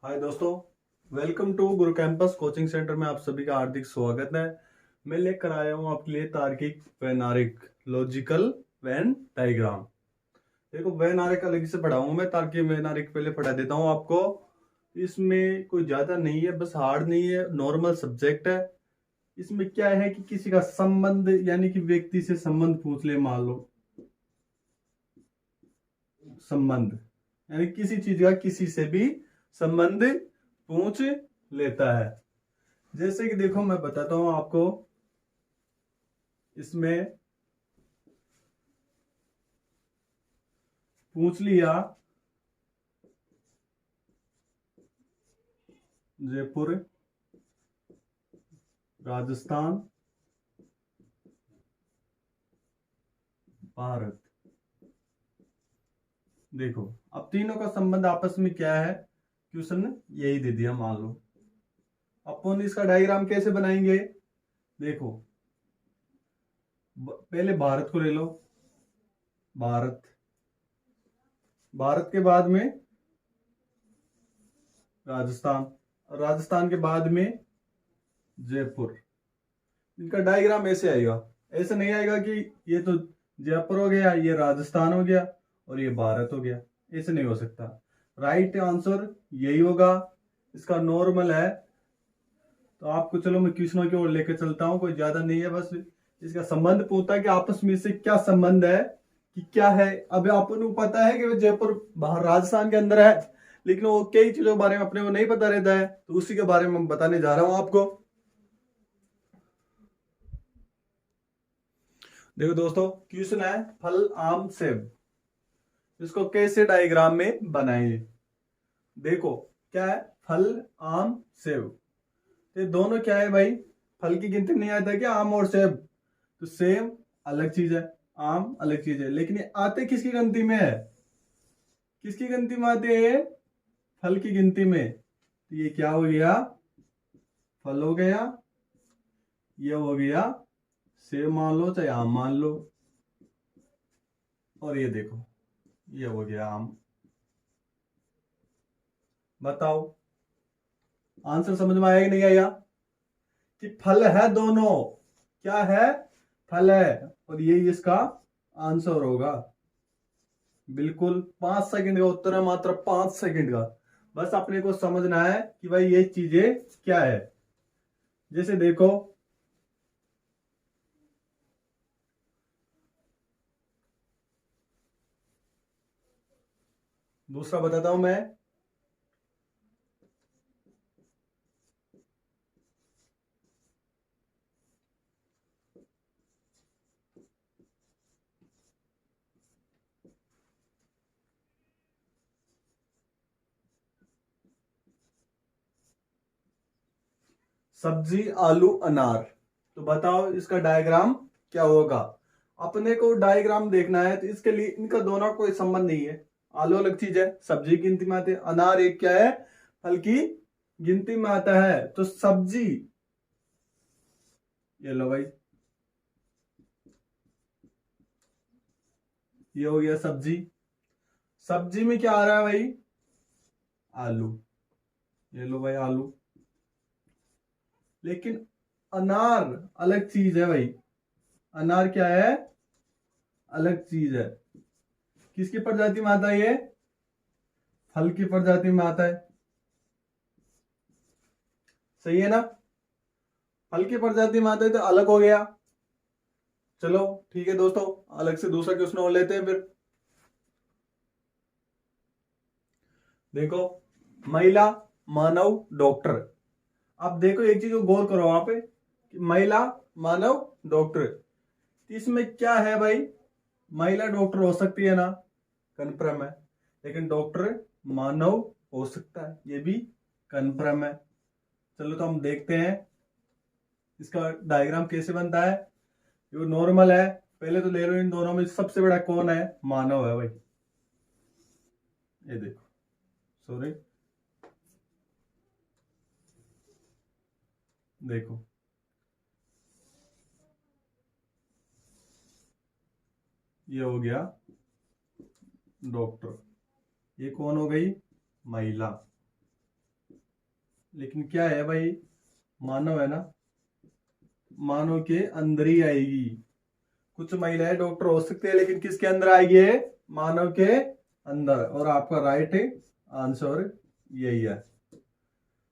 हाय दोस्तों, welcome to Guru campus coaching centre में आप सभी का हार्दिक स्वागत है। मैं लेकर आया हूँ आपके लिए तार्किक वैनारिक लॉजिकल वेन डायग्राम। देखो, वैनारिक अलग से पढ़ाऊंगा, मैं तार्किक वैनारिक पहले पढ़ा देता हूँ आपको। इसमें कोई ज्यादा नहीं है, बस हार्ड नहीं है, नॉर्मल सब्जेक्ट है। इसमें क्या है कि किसी का संबंध यानी कि व्यक्ति से संबंध पूछ ले, मान लो संबंध यानी किसी चीज का किसी से भी संबंध पूछ लेता है। जैसे कि देखो, मैं बताता हूं आपको। इसमें पूछ लिया जयपुर, राजस्थान, भारत। देखो, अब तीनों का संबंध आपस में क्या है, क्वेश्चन ने यही दे दिया मान लो। अपन इसका डायग्राम कैसे बनाएंगे? देखो, पहले भारत को ले लो। भारत, भारत के बाद में राजस्थान, राजस्थान के बाद में जयपुर। इनका डायग्राम ऐसे आएगा, ऐसे नहीं आएगा कि ये तो जयपुर हो गया, ये राजस्थान हो गया और ये भारत हो गया। ऐसे नहीं हो सकता। राइट आंसर यही होगा। इसका नॉर्मल है। तो आपको चलो मैं क्वेश्चनों की ओर लेकर चलता हूं, कोई ज्यादा नहीं है, बस इसका संबंध पूछता है कि आपस में से क्या संबंध है, कि क्या है। अब आपको पता है कि वो जयपुर बाहर राजस्थान के अंदर है, लेकिन वो कई चीजों के बारे में अपने को नहीं पता रहता है, तो उसी के बारे में बताने जा रहा हूं आपको। देखो दोस्तों, क्वेश्चन है फल आम सेब, इसको कैसे डायग्राम में बनाएंगे। देखो क्या है, फल आम सेब, ये दोनों क्या है भाई, फल की गिनती नहीं आता है क्या, आम और सेब। तो सेब अलग चीज है, आम अलग चीज है, लेकिन ये आते किसकी गिनती में है, किसकी गिनती में आते हैं, फल की गिनती में। तो ये क्या हो गया, फल हो गया, ये हो गया सेब मान लो चाहे आम मान लो, और ये देखो ये हो गया आम। बताओ आंसर समझ में आया कि नहीं आया, कि फल है दोनों, क्या है, फल है, और ये इसका आंसर होगा। बिल्कुल 5 सेकंड का उत्तर है, मात्र 5 सेकंड का। बस अपने को समझना है कि भाई ये चीजें क्या है। जैसे देखो, दूसरा बताता हूं मैं। सब्जी, आलू, अनार। तो बताओ इसका डायग्राम क्या होगा। अपने को डायग्राम देखना है, तो इसके लिए इनका दोनों कोई संबंध नहीं है। आलू अलग चीज है, सब्जी की गिनती में आते हैं, अनार एक क्या है, फल की गिनती में आता है। तो सब्जी, ये लो भाई, ये हो गया सब्जी। सब्जी में क्या आ रहा है भाई, आलू, ये लो भाई आलू। लेकिन अनार अलग चीज है भाई, अनार क्या है, अलग चीज है। किसकी प्रजाति में आता है ये, फल की प्रजाति में आता है। सही है ना, फल की प्रजाति में आता है तो अलग हो गया। चलो ठीक है दोस्तों, अलग से दूसरा क्वेश्चन और लेते हैं फिर। देखो, महिला, मानव, डॉक्टर। अब देखो एक चीज को गौर करो वहां पे, कि महिला, मानव, डॉक्टर, इसमें क्या है भाई, महिला डॉक्टर हो सकती है ना, कन्फर्म है। लेकिन डॉक्टर मानव हो सकता है, ये भी कन्फर्म है। चलो तो हम देखते हैं इसका डायग्राम कैसे बनता है। ये नॉर्मल है, पहले तो ले लो इन दोनों में सबसे बड़ा कौन है, मानव है भाई। ये देखो, सॉरी, देखो ये हो गया डॉक्टर, ये कौन हो गई, महिला। लेकिन क्या है भाई, मानव है ना, मानव के अंदर ही आएगी। कुछ महिलाएं डॉक्टर हो सकते हैं लेकिन किसके अंदर आएगी है, मानव के अंदर। और आपका राइट आंसर यही है।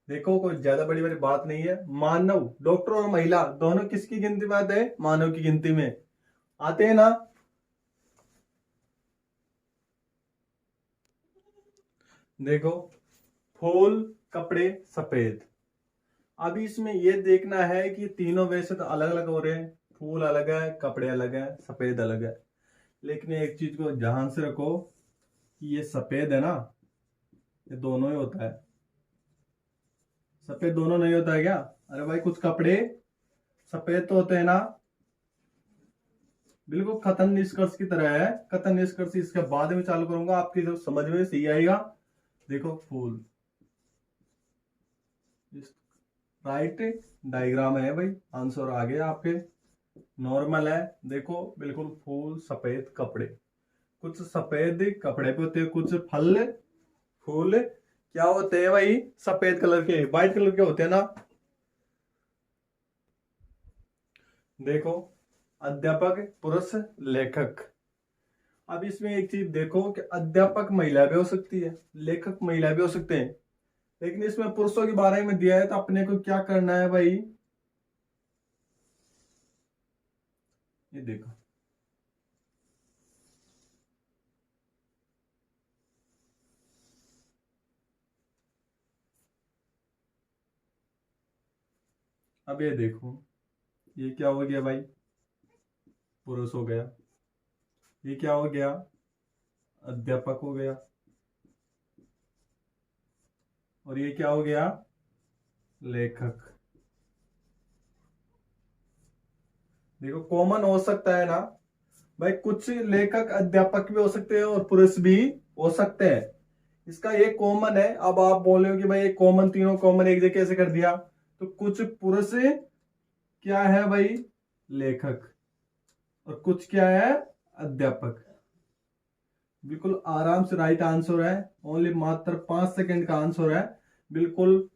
देखो कोई ज्यादा बड़ी बड़ी बात नहीं है। मानव, डॉक्टर और महिला दोनों किसकी गिनती में आते हैं, मानव की गिनती में आते हैं ना। देखो, फूल, कपड़े, सफेद। अभी इसमें यह देखना है कि तीनों वैसे तो अलग अलग हो रहे हैं, फूल अलग है, कपड़े अलग है, सफेद अलग है। लेकिन एक चीज को ध्यान से रखो कि ये सफेद है ना, ये दोनों ही होता है। सफेद दोनों नहीं होता है क्या? अरे भाई कुछ कपड़े सफेद तो होते हैं ना। बिल्कुल कथन निष्कर्ष की तरह है। कथन निष्कर्ष इसके बाद में चालू करूंगा, आपकी जो समझ में सही आएगा। देखो फूल, राइट डायग्राम है भाई, आंसर आ गया आपके, नॉर्मल है। देखो बिल्कुल फूल, सफेद कपड़े, कुछ सफेद कपड़े पे होते हैं, कुछ फल फूल क्या होते हैं भाई, सफेद कलर के, व्हाइट कलर के होते हैं ना। देखो, अध्यापक पुरुष, लेखक। अब इसमें एक चीज देखो कि अध्यापक महिला भी हो सकती है, लेखक महिला भी हो सकते हैं, लेकिन इसमें पुरुषों के बारे में दिया है तो अपने को क्या करना है भाई, ये देखो। अब ये देखो, ये क्या हो गया भाई, पुरुष हो गया। ये क्या हो गया, अध्यापक हो गया। और ये क्या हो गया, लेखक। देखो कॉमन हो सकता है ना भाई, कुछ लेखक अध्यापक भी हो सकते हैं और पुरुष भी हो सकते हैं। इसका ये कॉमन है। अब आप बोल रहे हो कि भाई ये कॉमन, तीनों कॉमन एक जगह कैसे कर दिया, तो कुछ पुरुष क्या है भाई, लेखक, और कुछ क्या है, अध्यापक। बिल्कुल आराम से राइट आंसर है। ओनली मात्र 5 सेकंड का आंसर है। बिल्कुल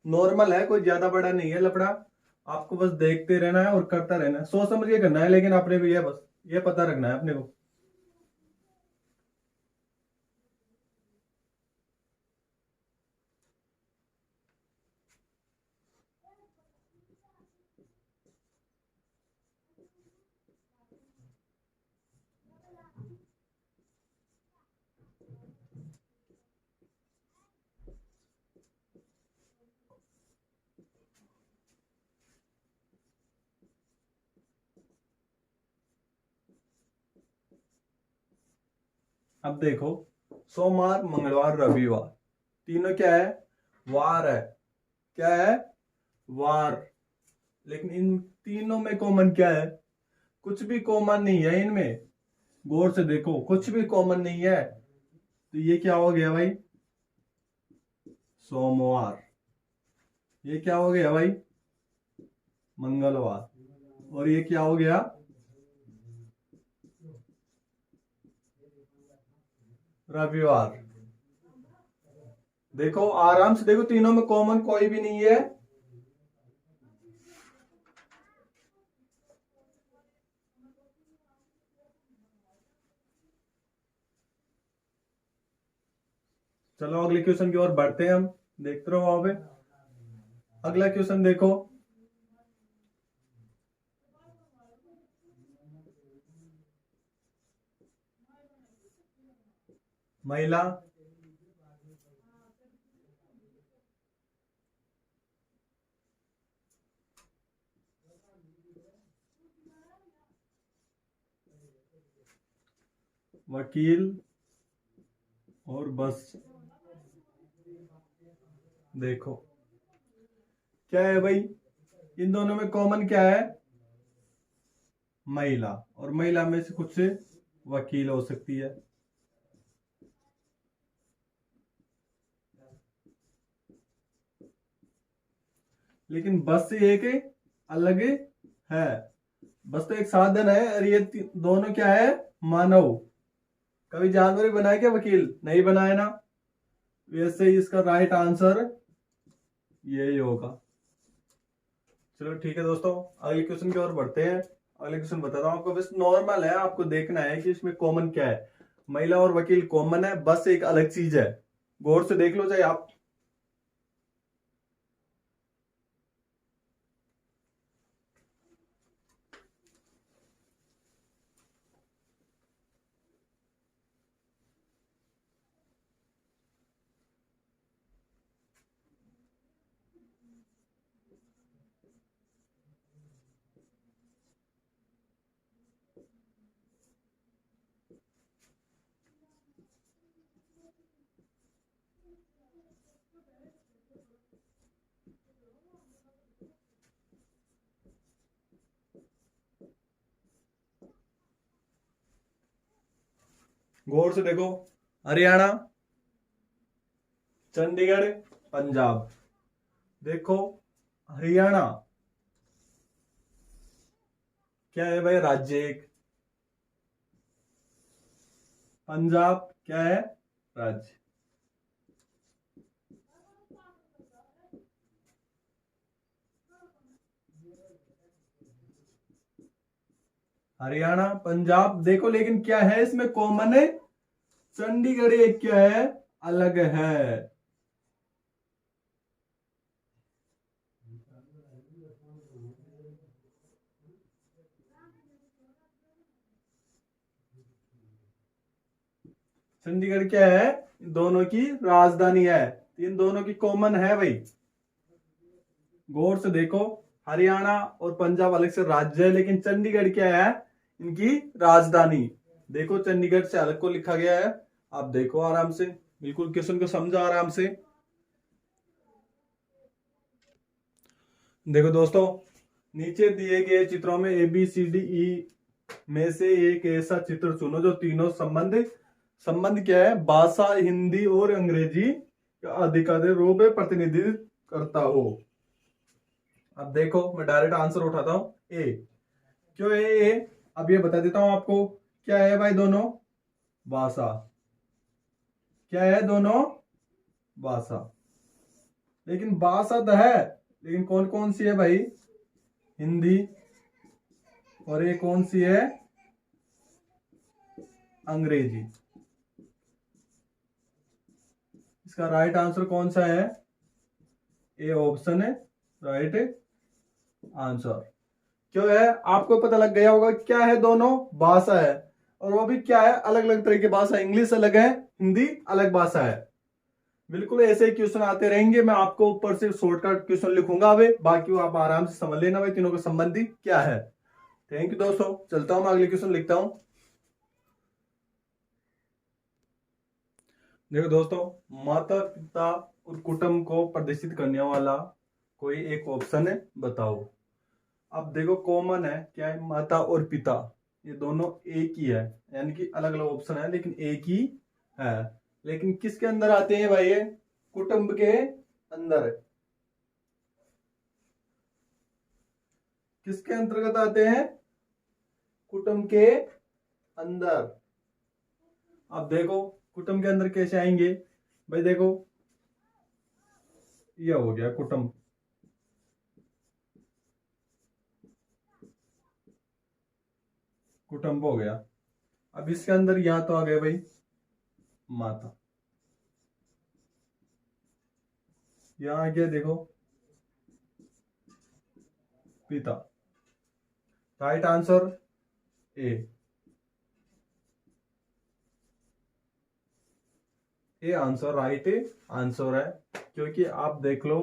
नॉर्मल है, कोई ज्यादा बड़ा नहीं है लफड़ा। आपको बस देखते रहना है और करता रहना है, सोच समझ के करना है, लेकिन अपने को ये बस ये पता रखना है अपने को। अब देखो, सोमवार, मंगलवार, रविवार, तीनों क्या है, वार है। क्या है, वार। लेकिन इन तीनों में कॉमन क्या है, कुछ भी कॉमन नहीं है इनमें। गौर से देखो, कुछ भी कॉमन नहीं है। तो ये क्या हो गया भाई, सोमवार। ये क्या हो गया भाई, मंगलवार। और ये क्या हो गया, रविवार। देखो आराम से देखो, तीनों में कॉमन कोई भी नहीं है। चलो अगले क्वेश्चन की ओर बढ़ते हैं हम, देखते रहो वहां पे। अगला क्वेश्चन देखो, महिला, वकील और बस। देखो क्या है भाई, इन दोनों में कॉमन क्या है, महिला। और महिला में से कुछ वकील हो सकती है। लेकिन बस से एक अलग है। बस तो एक साधन है, और ये दोनों क्या है, मानव। कभी जानवर भी बनाया क्या वकील, नहीं बनाया ना। वैसे ही इसका राइट आंसर यही होगा। चलो ठीक है दोस्तों, अगले क्वेश्चन की ओर बढ़ते हैं। अगले क्वेश्चन बताता हूँ आपको, बस नॉर्मल है, आपको देखना है कि इसमें कॉमन क्या है। महिला और वकील कॉमन है, बस एक अलग चीज है। गौर से देख लो चाहे आप। गौर से देखो, हरियाणा, चंडीगढ़, पंजाब। देखो, हरियाणा क्या है भाई, राज्य एक। पंजाब क्या है, राज्य। हरियाणा पंजाब देखो, लेकिन क्या है इसमें कॉमन है, चंडीगढ़ एक क्या है, अलग है। चंडीगढ़ क्या है, दोनों की राजधानी है, इन दोनों की कॉमन है भाई। गौर से देखो, हरियाणा और पंजाब अलग से राज्य है, लेकिन चंडीगढ़ क्या है, इनकी राजधानी। देखो चंडीगढ़ से अलग को लिखा गया है। आप देखो आराम से, बिल्कुल क्वेश्चन को समझो आराम से। देखो दोस्तों, नीचे दिए गए चित्रों में ABCDE में से एक ऐसा चित्र चुनो जो तीनों संबंध क्या है, भाषा हिंदी और अंग्रेजी का आधिकारिक रूप में प्रतिनिधित्व करता हो। अब देखो मैं डायरेक्ट आंसर उठाता हूं, ए। क्यों ए? अब ये बता देता हूं आपको, क्या है भाई, दोनों भाषा। क्या है, दोनों भाषा। लेकिन भाषा तो है, लेकिन कौन कौन सी है भाई, हिंदी, और ये कौन सी है, अंग्रेजी। इसका राइट आंसर कौन सा है, ए ऑप्शन है राइट आंसर। क्यों है, आपको पता लग गया होगा क्या है, दोनों भाषा है, और वो भी क्या है, अलग अलग तरह की भाषा। इंग्लिश अलग है, हिंदी अलग भाषा है। बिल्कुल ऐसे ही क्वेश्चन आते रहेंगे, मैं आपको ऊपर से शॉर्टकट क्वेश्चन लिखूंगा अभी, बाकी वो आप आराम से समझ लेना भाई, तीनों का संबंधी क्या है। थैंक यू दोस्तों, चलता हूं मैं अगले क्वेश्चन लिखता हूं। देखो दोस्तों, माता पिता और कुटुंब को प्रदर्शित करने वाला कोई एक ऑप्शन है, बताओ। अब देखो कॉमन है क्या है, माता और पिता, ये दोनों एक ही है, यानी कि अलग अलग ऑप्शन है लेकिन एक ही है। लेकिन किसके अंदर आते हैं भाई ये, कुटुंब के अंदर। किसके अंतर्गत आते हैं, कुटुंब के अंदर। अब देखो कुटुंब के अंदर कैसे आएंगे भाई, देखो यह हो गया कुटुंब, कुटुंब हो गया। अब इसके अंदर यहां तो आ गए भाई माता, यहां आ गया देखो पिता। Right answer A. ये आंसर राइट आंसर है, क्योंकि आप देख लो,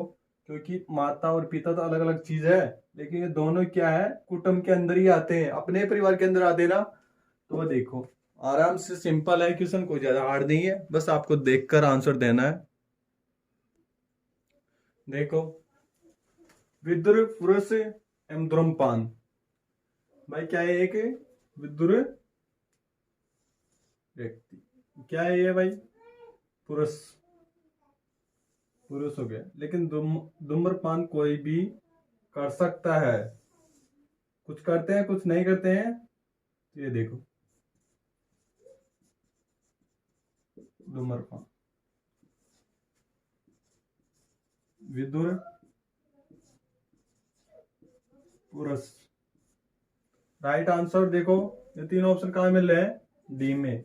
क्योंकि माता और पिता तो अलग अलग चीज है, लेकिन ये दोनों क्या है, कुटुंब के अंदर ही आते हैं, अपने परिवार के अंदर आते हैं ना। तो देखो आराम से, सिंपल है क्वेश्चन, कोई ज्यादा हार्ड नहीं है, बस आपको देखकर आंसर देना है। देखो, विदुर पुरुष एवं धूम्रपान, भाई क्या है, एक विदुर व्यक्ति, क्या है ये भाई, पुरुष, पुरुष हो गया। लेकिन धूम्रपान कोई भी कर सकता है, कुछ करते हैं कुछ नहीं करते हैं। ये देखो धूम्रपान, विदुर पुरुष। राइट आंसर देखो, ये तीन ऑप्शन कहाँ मिल रहे हैं? डी में।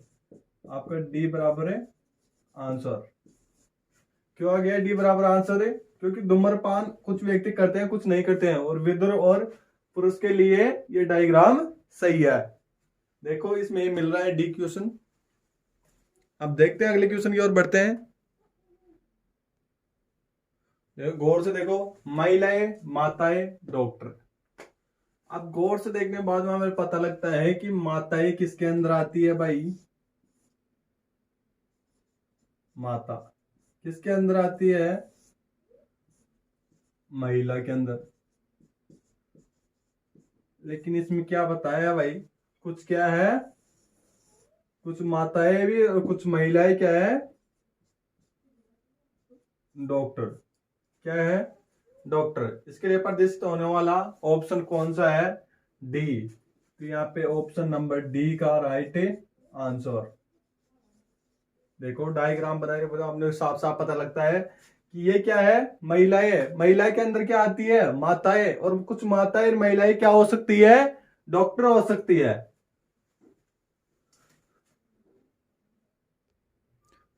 आपका डी बराबर है आंसर। क्यों आ गया डी बराबर आंसर है? क्योंकि धूम्रपान कुछ व्यक्ति करते हैं, कुछ नहीं करते हैं, और विदुर और पुरुष के लिए ये डायग्राम सही है। देखो इसमें मिल रहा है डी क्वेश्चन। अब देखते हैं अगले क्वेश्चन की ओर बढ़ते हैं। गौर से देखो, महिलाएं, माताएं, डॉक्टर। अब गौर से देखने के बाद में हमें पता लगता है कि माताएं किसके अंदर आती है भाई? माता किसके अंदर आती है? महिला के अंदर। लेकिन इसमें क्या बताया भाई? कुछ क्या है, कुछ माताएं भी और कुछ महिलाएं क्या है? डॉक्टर। क्या है? डॉक्टर। इसके लिए प्रदर्शित होने वाला ऑप्शन कौन सा है? डी। तो यहाँ पे ऑप्शन नंबर डी का राइट आंसर। देखो डायग्राम बना के बताओ, हमने साफ साफ पता लगता है कि ये क्या है? महिलाएं। महिलाएं के अंदर क्या आती है? माताएं। और कुछ माताएं और महिलाएं क्या हो सकती है? डॉक्टर हो सकती है।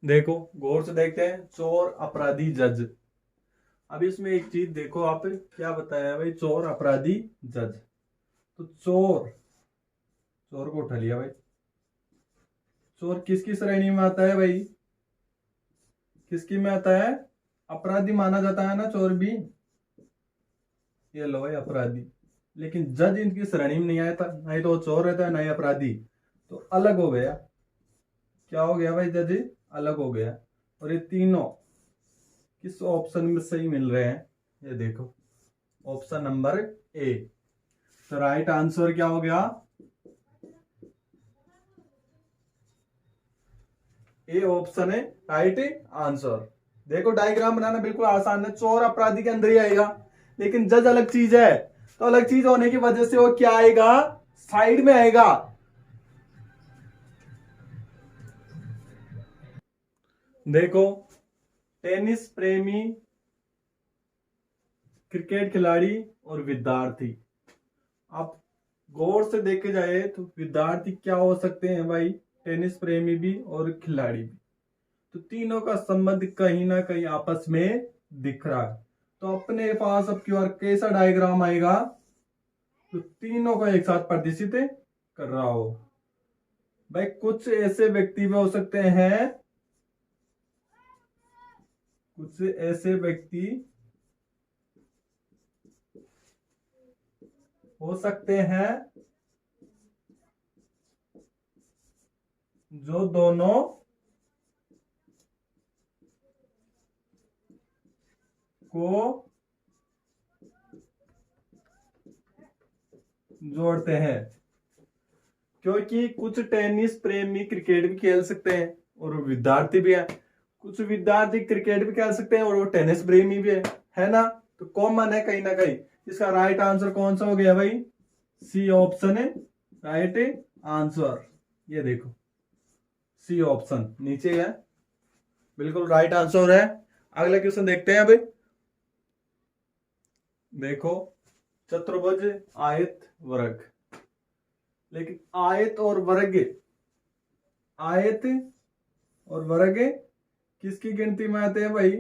देखो गौर से देखते हैं, चोर, अपराधी, जज। अब इसमें एक चीज देखो, आप क्या बताया है भाई? चोर, अपराधी, जज। तो चोर, चोर को उठा लिया भाई। चोर किसकी श्रेणी में आता है भाई? किसकी में आता है? अपराधी माना जाता है ना चोर भी। ये लो भाई अपराधी। लेकिन जज इनकी श्रेणी में नहीं आया था, नहीं तो चोर रहता है ना ही अपराधी, तो अलग हो गया। क्या हो गया भाई? जज अलग हो गया। और ये तीनों किस ऑप्शन में सही मिल रहे हैं? ये देखो ऑप्शन नंबर ए। तो राइट आंसर क्या हो गया? ए ऑप्शन है राइट आंसर। देखो डायग्राम बनाना बिल्कुल आसान है। चोर अपराधी के अंदर ही आएगा, लेकिन जज अलग चीज है। तो अलग चीज होने की वजह से वो क्या आएगा? साइड में आएगा। देखो टेनिस प्रेमी, क्रिकेट खिलाड़ी और विद्यार्थी। आप गौर से देखे जाए तो विद्यार्थी क्या हो सकते हैं भाई? टेनिस प्रेमी भी और खिलाड़ी भी। तो तीनों का संबंध कहीं ना कहीं आपस में दिख रहा है। तो अपने पास अब क्यों कैसा डायग्राम आएगा? तो तीनों को एक साथ प्रदर्शित कर रहा हो भाई। कुछ ऐसे व्यक्ति भी हो सकते हैं, कुछ ऐसे व्यक्ति हो सकते हैं जो दोनों को जोड़ते हैं। क्योंकि कुछ टेनिस प्रेमी क्रिकेट भी खेल सकते हैं और विद्यार्थी भी है। कुछ विद्यार्थी क्रिकेट भी खेल सकते हैं और वो टेनिस प्रेमी भी है ना? तो कॉमन है कहीं ना कहीं। इसका राइट आंसर कौन सा हो गया भाई? सी ऑप्शन है राइट आंसर। ये देखो सी ऑप्शन नीचे है, बिल्कुल राइट आंसर है। अगला क्वेश्चन देखते हैं अभी। देखो चतुर्भुज, आयत, वर्ग। लेकिन आयत और वर्ग, आयत और वर्ग किसकी गिनती में आते हैं भाई?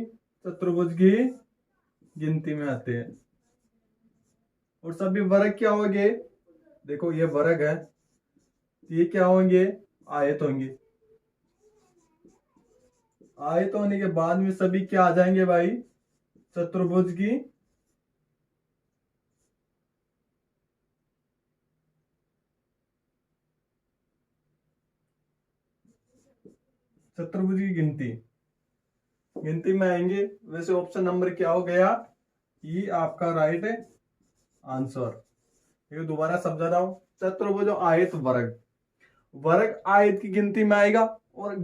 चतुर्भुज की गिनती में आते हैं। और सभी वर्ग क्या होंगे? देखो ये वर्ग है, ये क्या होंगे? आयत होंगे। आयत होने के बाद में सभी क्या आ जाएंगे भाई? चतुर्भुज की चतुर्भुज की गिनती में आएंगे। वैसे ऑप्शन नंबर क्या हो गया? ये आपका राइट आंसर। दोबारा समझा रहा हूं, चतुर्भुज आयत वर्ग। वर्ग आयत की गिनती में आएगा और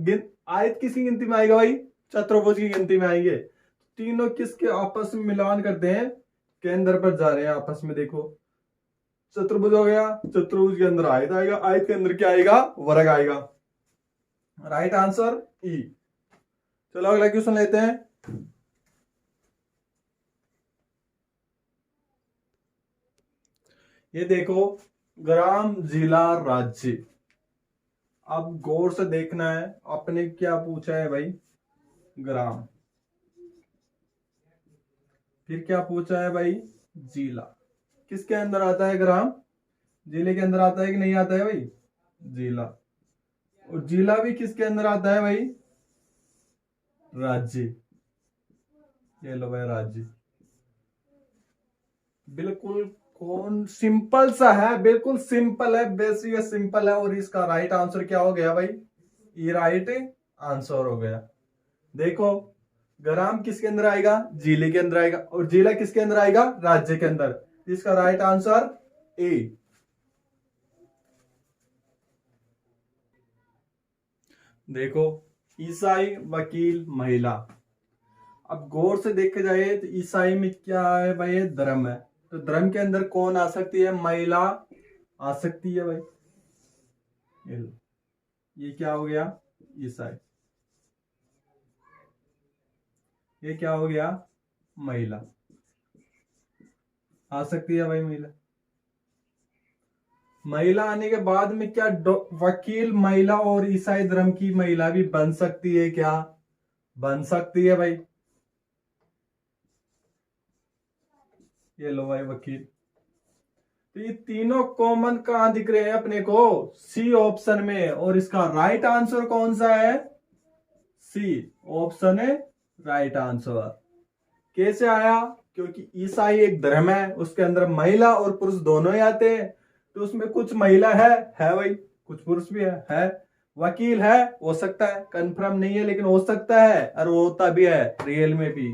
आयत किसकी गिनती में आएगा भाई? चतुर्भुज की गिनती में आएंगे। तीनों किसके आपस में मिलान करते हैं? केंद्र पर जा रहे हैं आपस में। देखो चतुर्भुज हो गया, चतुर्भुज के अंदर आयत आएगा, आयत के अंदर क्या आएगा? वर्ग आएगा। राइट आंसर ई। चलो अगला क्वेश्चन लेते हैं। ये देखो, ग्राम, जिला, राज्य। अब गौर से देखना है, आपने क्या पूछा है भाई, ग्राम। फिर क्या पूछा है भाई, जिला। किसके अंदर आता है ग्राम, जिले के अंदर आता है कि नहीं आता है भाई, जिला। और जिला भी किसके अंदर आता है भाई, राज्य। ये लो भाई, राज्य। बिल्कुल कौन, सिंपल सा है, बिल्कुल सिंपल है, बेसिक सिंपल है। और इसका राइट आंसर क्या हो गया भाई, ये राइट आंसर हो गया। देखो, ग्राम किसके अंदर आएगा, जिले के अंदर आएगा, और जिला किसके अंदर आएगा, राज्य के अंदर। इसका राइट आंसर ए। देखो, ईसाई, वकील, महिला। अब गौर से देखा जाए तो ईसाई में क्या है भाई, ये धर्म है। तो धर्म के अंदर कौन आ सकती है, महिला आ सकती है भाई। ये क्या हो गया, ईसाई। ये क्या हो गया, महिला आ सकती है भाई, महिला। महिला आने के बाद में क्या वकील महिला और ईसाई धर्म की महिला भी बन सकती है क्या, बन सकती है भाई। ये लो भाई, वकील। तो ये तीनों कॉमन कहां दिख रहे हैं अपने को, सी ऑप्शन में। और इसका राइट आंसर कौन सा है, सी ऑप्शन है राइट आंसर। कैसे आया, क्योंकि ईसाई एक धर्म है, उसके अंदर महिला और पुरुष दोनों ही आते हैं। तो उसमें कुछ महिला है भाई, कुछ पुरुष भी है। वकील है, हो सकता है, कंफर्म नहीं है लेकिन हो सकता है, और वो होता भी है रियल में भी।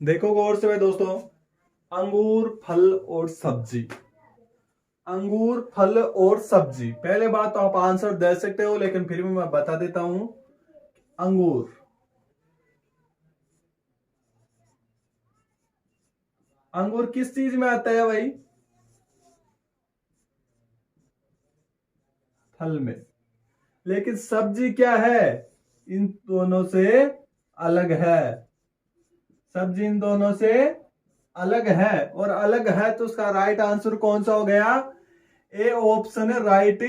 देखो गौर से भाई दोस्तों, अंगूर, फल और सब्जी। अंगूर, फल और सब्जी। पहले बात तो आप आंसर दे सकते हो, लेकिन फिर भी मैं बता देता हूं। अंगूर, अंगूर किस चीज में आता है भाई, फल में। लेकिन सब्जी क्या है, इन दोनों से अलग है। सब्जी इन दोनों से अलग है, और अलग है तो उसका राइट आंसर कौन सा हो गया, ए ऑप्शन है राइट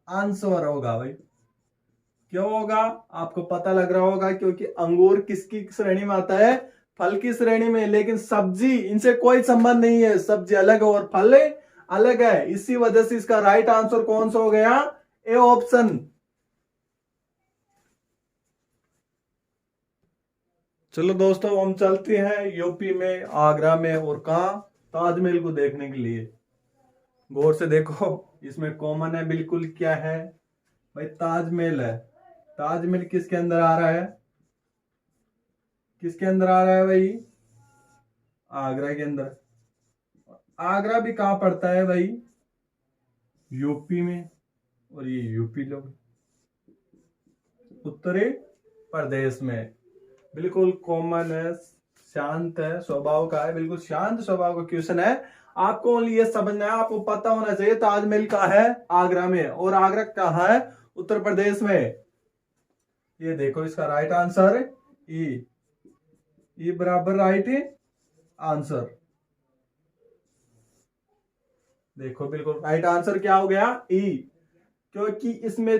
आंसर होगा भाई। क्यों होगा, आपको पता लग रहा होगा, क्योंकि अंगूर किसकी श्रेणी में आता है, फल की श्रेणी में। लेकिन सब्जी, इनसे कोई संबंध नहीं है, सब्जी अलग है और फल अलग है। इसी वजह से इसका राइट आंसर कौन सा हो गया, ए ऑप्शन। चलो दोस्तों, हम चलते हैं यूपी में, आगरा में, और कहा, ताजमहल को देखने के लिए। गौर से देखो, इसमें कॉमन है बिल्कुल, क्या है भाई, ताजमहल है। ताजमहल किसके अंदर आ रहा है, किसके अंदर आ रहा है भाई, आगरा के अंदर। आगरा भी कहां पड़ता है भाई, यूपी में। और ये यूपी लोग उत्तरी प्रदेश में। बिल्कुल कॉमन है, शांत है स्वभाव का है, बिल्कुल शांत स्वभाव का क्वेश्चन है। आपको ओनली ये समझना है, आपको पता होना चाहिए ताजमहल कहाँ है, आगरा में। और आगरा कहाँ है, उत्तर प्रदेश में। ये देखो, इसका राइट आंसर ई बराबर राइट आंसर। देखो, बिल्कुल राइट आंसर क्या हो गया, ई। क्योंकि इसमें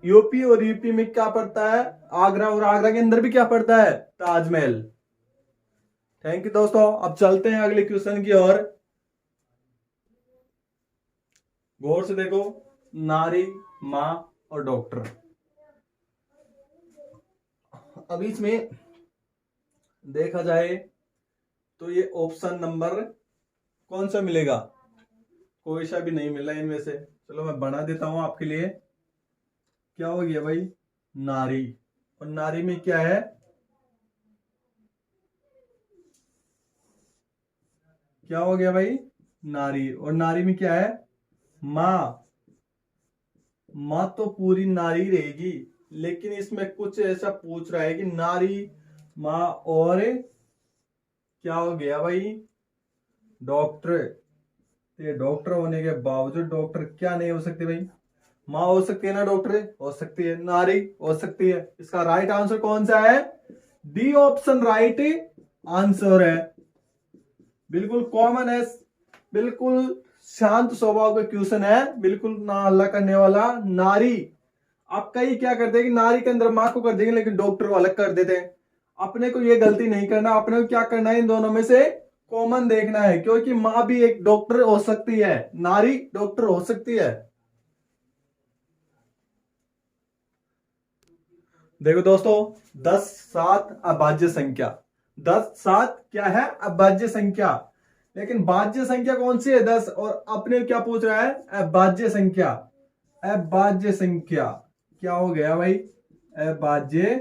यूपी और यूपी में क्या पड़ता है, आगरा, और आगरा के अंदर भी क्या पड़ता है, ताजमहल। थैंक यू दोस्तों, अब चलते हैं अगले क्वेश्चन की ओर। गौर से देखो, नारी, मां और डॉक्टर। अब इसमें देखा जाए तो ये ऑप्शन नंबर कौन सा मिलेगा, कोई सा भी नहीं मिला इनमें से। चलो मैं बना देता हूं आपके लिए। क्या हो गया भाई, नारी। और नारी में क्या है, क्या हो गया भाई, नारी। और नारी में क्या है, मां। मां तो पूरी नारी रहेगी, लेकिन इसमें कुछ ऐसा पूछ रहा है कि नारी, मां और क्या हो गया भाई, डॉक्टर। तो ये डॉक्टर होने के बावजूद डॉक्टर क्या नहीं हो सकती भाई, मां हो सकती है ना, डॉक्टर हो सकती है, नारी हो सकती है। इसका राइट आंसर कौन सा है, डी ऑप्शन राइट आंसर है। बिल्कुल कॉमन है, बिल्कुल शांत स्वभाव का क्वेश्चन है, बिल्कुल ना हल्ला करने वाला। नारी, आप कई क्या करते हैं कि नारी के अंदर मां को कर देंगे लेकिन डॉक्टर को अलग कर देते हैं। अपने को ये गलती नहीं करना, अपने को क्या करना है, इन दोनों में से कॉमन देखना है, क्योंकि मां भी एक डॉक्टर हो सकती है, नारी डॉक्टर हो सकती है। देखो दोस्तों, 10 7 अभाज्य संख्या, 10 7 क्या है, अभाज्य संख्या। लेकिन भाज्य संख्या कौन सी है, 10, और अपने क्या पूछ रहा है, अभाज्य संख्या। अभाज्य संख्या क्या हो गया भाई, अभाज्य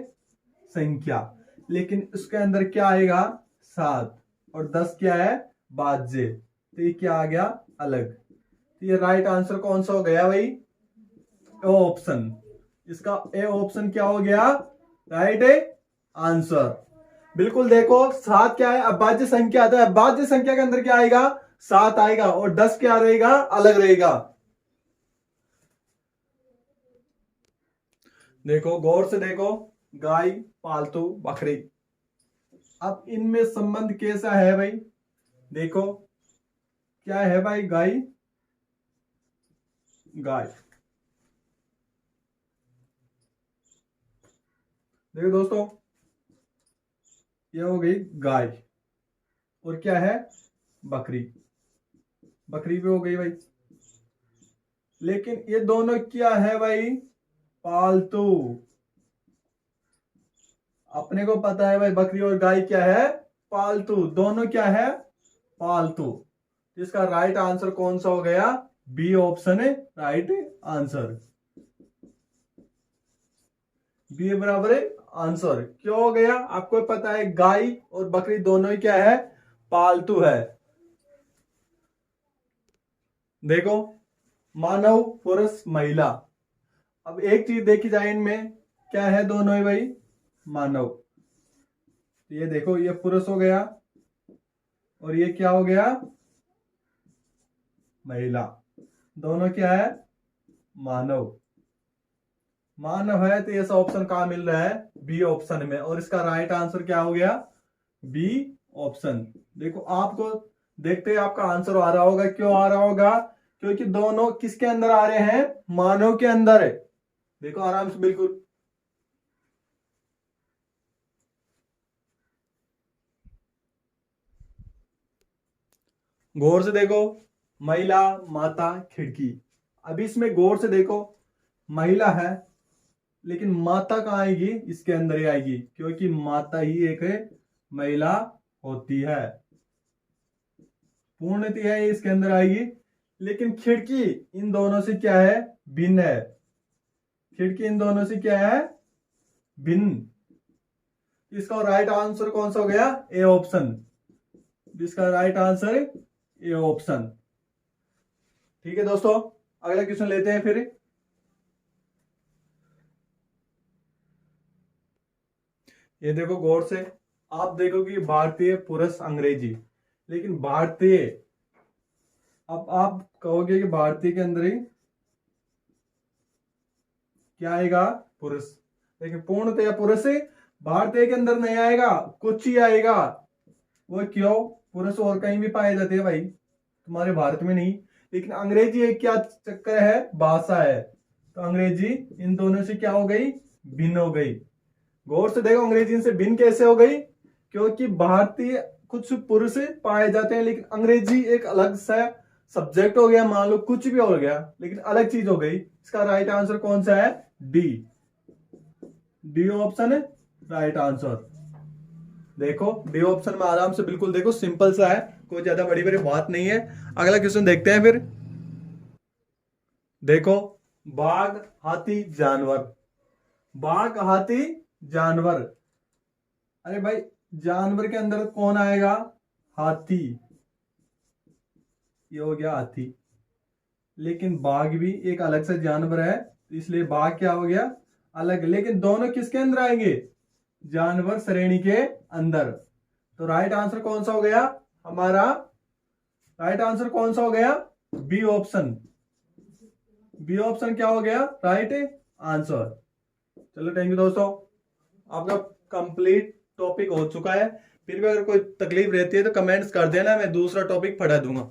संख्या। लेकिन उसके अंदर क्या आएगा, 7, और 10 क्या है, भाज्य, तो ये क्या आ गया, अलग। तो ये राइट आंसर कौन सा हो गया भाई, ए ऑप्शन। इसका ए ऑप्शन क्या हो गया, राइट आंसर। बिल्कुल देखो, 7 क्या है, अभाज्य संख्या आता है, अभाज्य संख्या के अंदर क्या आएगा, 7 आएगा, और 10 क्या रहेगा, अलग रहेगा। देखो गौर से देखो, गाय, पालतू, बकरी, अब इनमें संबंध कैसा है भाई, देखो क्या है भाई, गाय गाय। देखो दोस्तों, ये हो गई गाय, और क्या है, बकरी, बकरी भी हो गई भाई। लेकिन ये दोनों क्या है भाई, पालतू। अपने को पता है भाई, बकरी और गाय क्या है, पालतू, दोनों क्या है, पालतू। इसका राइट आंसर कौन सा हो गया, बी ऑप्शन है राइट आंसर। बी बराबर है आंसर। क्यों हो गया, आपको पता है गाय और बकरी दोनों ही क्या है, पालतू है। देखो, मानव, पुरुष, महिला, अब एक चीज देखी जाए इनमें, क्या है, दोनों ही भाई मानव। ये देखो, ये पुरुष हो गया, और ये क्या हो गया, महिला, दोनों क्या है, मानव। मानव है, तो ऐसा ऑप्शन कहां मिल रहा है, बी ऑप्शन में, और इसका राइट आंसर क्या हो गया, बी ऑप्शन। देखो आपको देखते ही आपका आंसर आ रहा होगा, क्यों आ रहा होगा, क्योंकि दोनों किसके अंदर आ रहे हैं, मानव के अंदर है। देखो आराम से, बिल्कुल गौर से देखो, महिला, माता, खिड़की। अभी इसमें गौर से देखो, महिला है, लेकिन माता कहां आएगी, इसके अंदर ही आएगी, क्योंकि माता ही एक महिला होती है, पूर्णतः है इसके अंदर आएगी। लेकिन खिड़की इन दोनों से क्या है, भिन्न है। खिड़की इन दोनों से क्या है, भिन्न। इसका राइट आंसर कौन सा हो गया, ए ऑप्शन। इसका राइट आंसर ए ऑप्शन। ठीक है दोस्तों, अगला क्वेश्चन लेते हैं फिर। ये देखो गौर से, आप देखो कि भारतीय, पुरुष, अंग्रेजी, लेकिन भारतीय, अब आप कहोगे कि भारतीय के अंदर ही क्या आएगा, पुरुष, लेकिन पूर्णतया पुरुष भारतीय के अंदर नहीं आएगा, कुछ ही आएगा। वो क्यों, पुरुष और कहीं भी पाए जाते हैं भाई, तुम्हारे भारत में नहीं। लेकिन अंग्रेजी एक क्या चक्कर है, भाषा है, तो अंग्रेजी इन दोनों से क्या हो गई, भिन्न हो गई। गौर से देखो, अंग्रेजी से भिन्न कैसे हो गई, क्योंकि भारतीय कुछ पुरुष पाए जाते हैं, लेकिन अंग्रेजी एक अलग सा सब्जेक्ट हो गया, मान लो कुछ भी हो गया, लेकिन अलग चीज हो गई। इसका राइट आंसर कौन सा है, डी। डी ऑप्शन है राइट आंसर। देखो डी ऑप्शन में आराम से, बिल्कुल देखो, सिंपल सा है, कोई ज्यादा बड़ी बड़ी बात नहीं है। अगला क्वेश्चन देखते हैं फिर। देखो, बाघ, हाथी, जानवर, बाघ, हाथी, जानवर। अरे भाई, जानवर के अंदर कौन आएगा, हाथी, ये हो गया हाथी। लेकिन बाघ भी एक अलग से जानवर है, तो इसलिए बाघ क्या हो गया, अलग। लेकिन दोनों किसके अंदर आएंगे, जानवर श्रेणी के अंदर। तो राइट आंसर कौन सा हो गया हमारा, राइट आंसर कौन सा हो गया, बी ऑप्शन। बी ऑप्शन क्या हो गया, राइट आंसर। चलो थैंक यू दोस्तों, आपका कंप्लीट टॉपिक हो चुका है। फिर भी अगर कोई तकलीफ रहती है तो कमेंट्स कर देना, मैं दूसरा टॉपिक पढ़ा दूंगा।